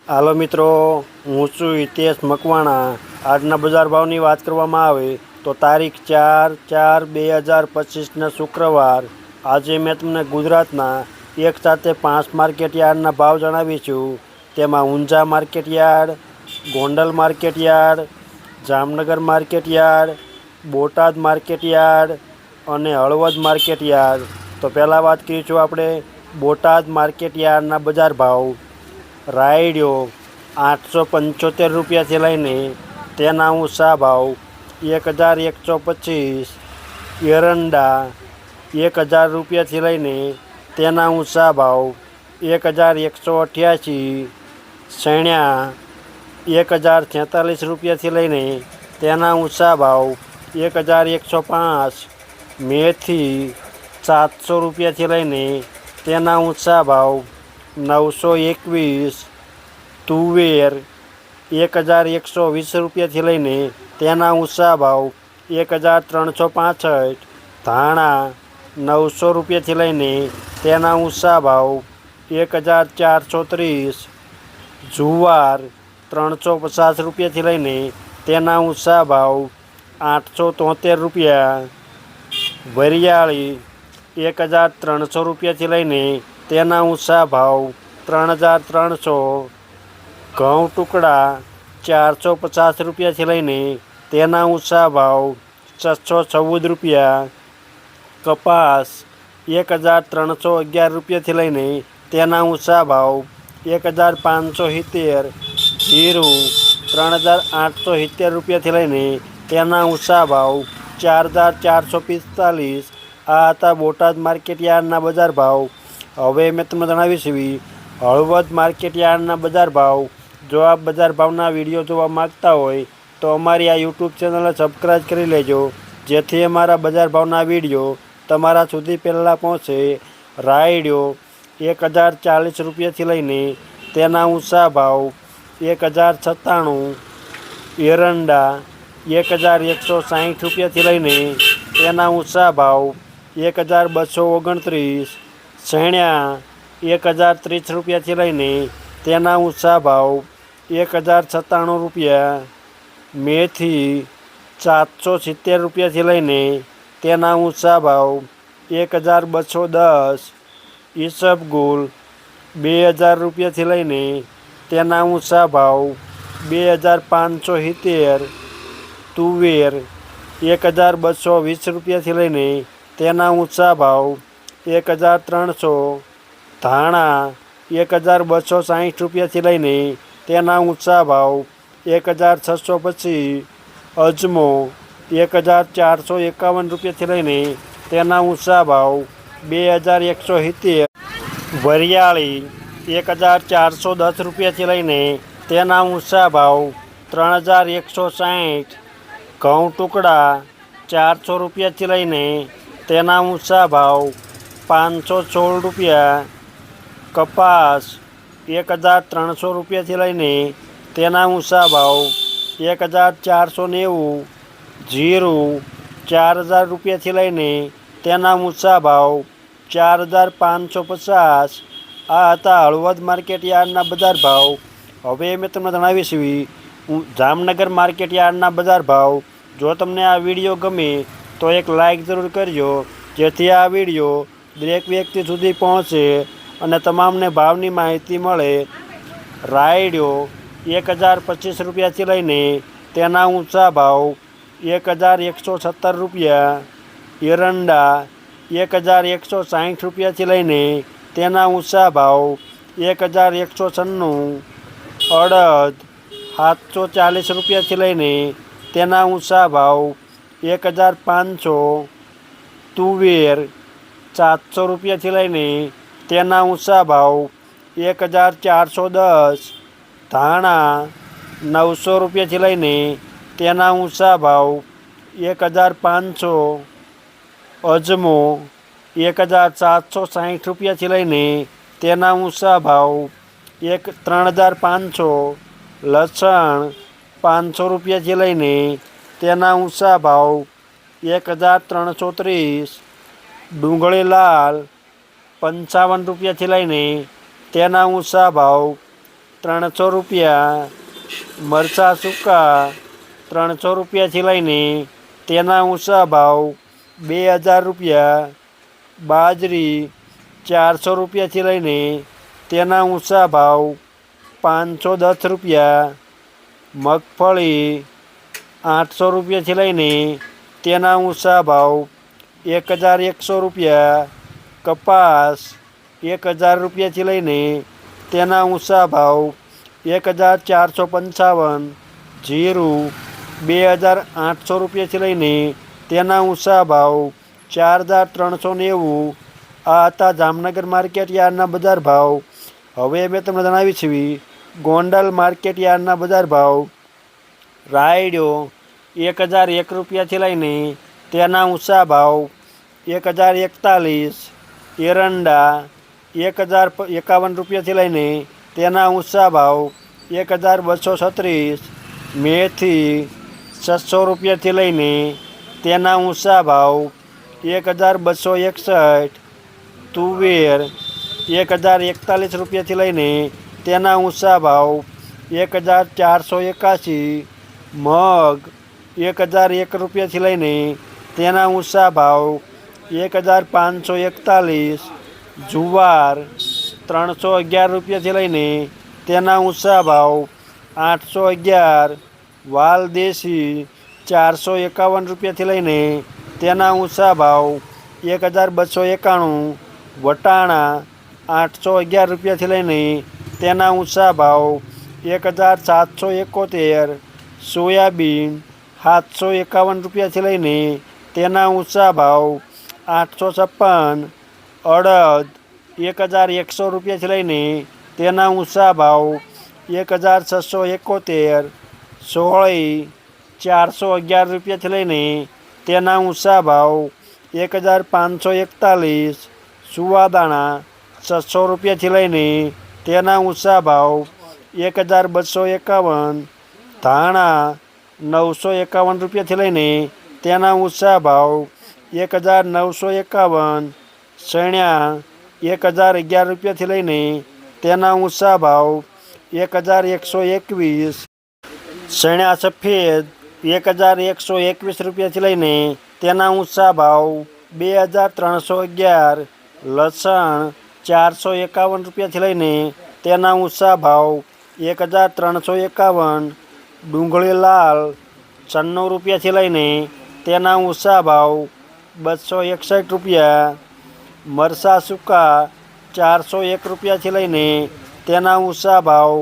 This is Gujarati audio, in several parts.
હાલો મિત્રો, હું છું હિતેશ મકવાણા। આજના બજાર ભાવની વાત કરવામાં આવે તો તારીખ 4/4/2025ના શુક્રવાર આજે મેં તમને ગુજરાતના એક સાથે 5 માર્કેટયાર્ડના ભાવ જણાવીશું। તેમાં Unjha market yard, Gondal market yard, Jamnagar market yard, Botad market yard અને હળવદ માર્કેટયાર્ડ। તો પહેલાં વાત કરીશું આપણે બોટાદ માર્કેટયાર્ડના બજાર ભાવ। રાયડિયો 875 રૂપિયાથી લઈને તેના ઊંચા ભાવ 1125। એરંડા 1000 રૂપિયાથી લઈને તેના ઊંચા ભાવ 1188। સૈણ્યા 1046 રૂપિયાથી લઈને તેના ઊંચા ભાવ 1105। મેથી 700 રૂપિયાથી લઈને તેના ઊંચા ભાવ 921। તુવેર 1120 રૂપિયાથી લઈને તેના ઊંચા ભાવ 1365। ધાણા 900 રૂપિયાથી લઈને તેના ઊંચા ભાવ 1430। જુવાર 350 રૂપિયાથી લઈને તેના ઊંચા ભાવ 873 રૂપિયા। વરિયાળી 1300 રૂપિયાથી લઈને તેના ઊંચા ભાવ 3300। ઘઉં ટુકડા 450 રૂપિયાથી લઈને તેના ઊંચા ભાવ 614 રૂપિયા। કપાસ 1311 રૂપિયાથી લઈને તેના ઊંચા ભાવ 1570। જીરું 3870 રૂપિયાથી લઈને તેના ઊંચા ભાવ 4445। આ હતા બોટાદ માર્કેટયાર્ડના બજાર ભાવ। હવે મેં તમને જણાવીશ હળવદ માર્કેટયાર્ડના બજાર ભાવ। જો આપ બજાર ભાવના વિડીયો જોવા માગતા હોય તો અમારી આ યુટ્યુબ ચેનલને સબસ્ક્રાઈબ કરી લેજો, જેથી અમારા બજાર ભાવના વિડીયો તમારા સુધી પહેલાં પહોંચે। રાયડિયો 1040 રૂપિયાથી લઈને તેના ઊંચા ભાવ 1097। એરંડા 1160 રૂપિયાથી લઈને તેના ઊંચા ભાવ 1229। સૈણ્યા 1030 રૂપિયાથી લઈને તેના ઊંચા ભાવ 1097 રૂપિયા। મેથી 770 રૂપિયાથી લઈને તેના ઊંચા ભાવ 1210। ઈસબગુલ 2000 રૂપિયાથી લઈને તેના ઊંચા ભાવ 2570। તુવેર 1220 રૂપિયાથી લઈને તેના ઊંચા ભાવ 1300। ધાણા 1260 રૂપિયાથી લઈને તેના ઊંચા ભાવ 1625। અજમો 1451 રૂપિયાથી લઈને તેના ઊંચા ભાવ 2170। વરિયાળી 1410 રૂપિયાથી લઈને તેના ઊંચા ભાવ 3160। ઘઉં ટુકડા 400 રૂપિયાથી લઈને તેના ઊંચા ભાવ 516 રૂપિયા। કપાસ 1300 રૂપિયાથી લઈને તેના ઊંચા ભાવ 1490। જીરું 4000 રૂપિયાથી લઈને તેના ઊંચા ભાવ 4550। આ હતા હળવદ માર્કેટયાર્ડના બજાર ભાવ। હવે મેં તમને જણાવીશ જામનગર માર્કેટયાર્ડના બજાર ભાવ। જો તમને આ વિડીયો ગમે તો એક લાઈક જરૂર કરજો, જેથી આ વિડીયો દરેક વ્યક્તિ સુધી પહોંચે અને તમામને ભાવની માહિતી મળે। રાયડિયો 1025 રૂપિયાથી લઈને તેના ઊંચા ભાવ 1117 રૂપિયા। એરંડા 1160 રૂપિયાથી લઈને તેના ઊંચા ભાવ 1196। અડદ 740 રૂપિયાથી લઈને તેના ઊંચા ભાવ 1500। તુવેર 700 રૂપિયાથી લઈને તેના ઊંચા ભાવ 1410। ધાણા 900 રૂપિયાથી લઈને તેના ઊંચા ભાવ 1500। અજમો 1760 રૂપિયાથી લઈને તેના ઊંચા ભાવ 3500। લસણ 500 રૂપિયાથી લઈને તેના ઊંચા ભાવ 1330। ડુંગળી લાલ 55 રૂપિયાથી લઈને તેના ઊંચા ભાવ 300 રૂપિયા, મરચાં સૂકા 300 રૂપિયાથી લઈને તેના ઊંચા ભાવ 2000 રૂપિયા, બાજરી 400 રૂપિયાથી લઈને તેના ઊંચા ભાવ 510 રૂપિયા, મગફળી 800 રૂપિયાથી લઈને તેના ઊંચા ભાવ 1100 રૂપિયા, કપાસ 1000 રૂપિયાથી લઈને તેના ઊંચા ભાવ 1455, જીરું 2800 રૂપિયાથી લઈને તેના ઊંચા ભાવ 4390. આ હતા જામનગર માર્કેટ યાર્ડના બજાર ભાવ. હવે મેં તમને જણાવી છે ગોંડલ માર્કેટ યાર્ડના બજાર ભાવ. રાયડો 1001 રૂપિયાથી લઈને તેના ઊંચા ભાવ 1041, એરંડા 1051 રૂપિયાથી લઈને તેના ઊંચા ભાવ 1236, મેથી 600 રૂપિયાથી લઈને તેના ઊંચા ભાવ 1261, તુવેર 1041 રૂપિયાથી લઈને તેના ઊંચા ભાવ 1481, મગ 1001 રૂપિયાથી લઈને તેના ઊંચા ભાવ 1541, જુવાર 311 રૂપિયાથી લઈને તેના ઊંચા ભાવ 811, વાલદેશી 451 રૂપિયાથી લઈને તેના ઊંચા ભાવ 1291, વટાણા 811 રૂપિયાથી લઈને તેના ઊંચા ભાવ 1771, સોયાબીન 751 રૂપિયાથી લઈને તેના ઊંચા ભાવ 856, અડદ 1100 રૂપિયાથી લઈને તેના ઊંચા ભાવ 1671, સોળી 411 રૂપિયાથી લઈને તેના ઊંચા ભાવ 1541, સુવાદાણા 600 રૂપિયાથી લઈને તેના ઊંચા ભાવ 1251, ધાણા 951 રૂપિયાથી લઈને તેના ઊંચા ભાવ 1951, ચણા 1011 રૂપિયાથી લઈને તેના ઊંચા ભાવ 1121, ચણા સફેદ 1121 રૂપિયાથી લઈને તેના ઊંચા ભાવ 2311, લસણ 451 રૂપિયાથી લઈને તેના ઊંચા ભાવ 1351, ડુંગળી લાલ 96 રૂપિયાથી લઈને તેના ઊંચા ભાવ 261 રૂપિયા, મરચાં સૂકા 401 રૂપિયાથી લઈને તેના ઊંચા ભાવ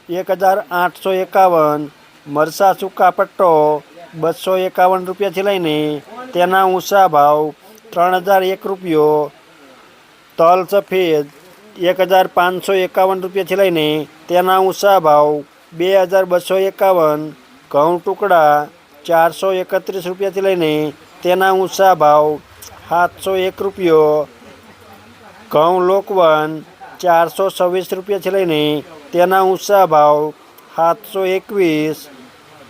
1851, મરચાં સૂકા પટ્ટો 251 રૂપિયાથી લઈને તેના ઊંચા ભાવ 3001 રૂપિયો, તલ સફેદ 1551 રૂપિયાથી લઈને તેના ઊંચા ભાવ 2251, ઘઉં ટુકડા 431 રૂપિયાથી લઈને તેના ઊંચા ભાવ 701 રૂપિયો, ઘઉં લોકવન 426 રૂપિયાથી લઈને તેના ઊંચા ભાવ 721,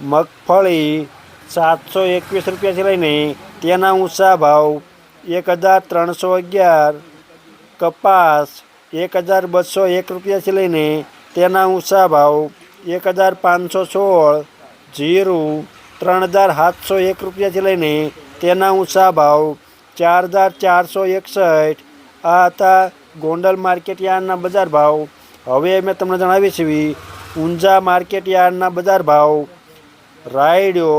મગફળી 721 રૂપિયાથી લઈને તેના ઊંચા ભાવ 1311, કપાસ 1201 રૂપિયાથી લઈને તેના ઊંચા ભાવ 1516, જીરું 3701 રૂપિયાથી લઈને તેના ઊંચા ભાવ 4461. આ હતા ગોંડલ માર્કેટ યાર્ડના બજાર ભાવ. હવે મેં તમને જણાવી છે ઊંઝા માર્કેટ યાર્ડના બજાર ભાવ. રાયડો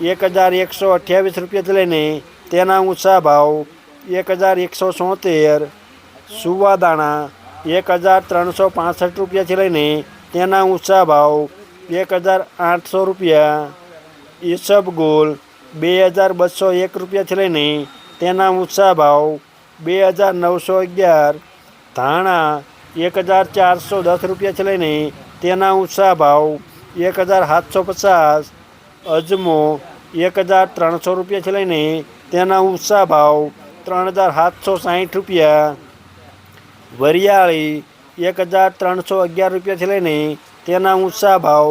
1128 રૂપિયાથી લઈને તેના ઊંચા ભાવ 1176, સુવાદાણા 1365 રૂપિયાથી લઈને તેના ઊંચા ભાવ 1800 રૂપિયા, ઈસબગુલ 2201 રૂપિયાથી લઈને તેના ઊંચા ભાવ 2911, ધાણા 1410 રૂપિયાથી લઈને તેના ઊંચા ભાવ 1750, અજમો 1300 રૂપિયાથી લઈને તેના ઊંચા ભાવ 3760 રૂપિયા, વરિયાળી 1311 રૂપિયાથી લઈને તેના ઊંચા ભાવ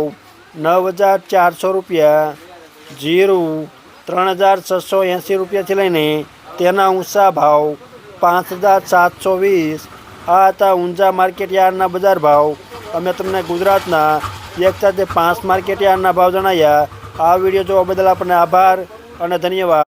9400 રૂપિયા, જીરું 3680 રૂપિયાથી લઈને તેના ઊંચા ભાવ 5720. આ હતા ઊંઝા માર્કેટ યાર્ડના બજાર ભાવ. અમે તમને ગુજરાતના 1 થી 5 માર્કેટ યાર્ડના ભાવ જણાવ્યા. આ વિડીયો જોવા બદલ આપણને આભાર અને ધન્યવાદ.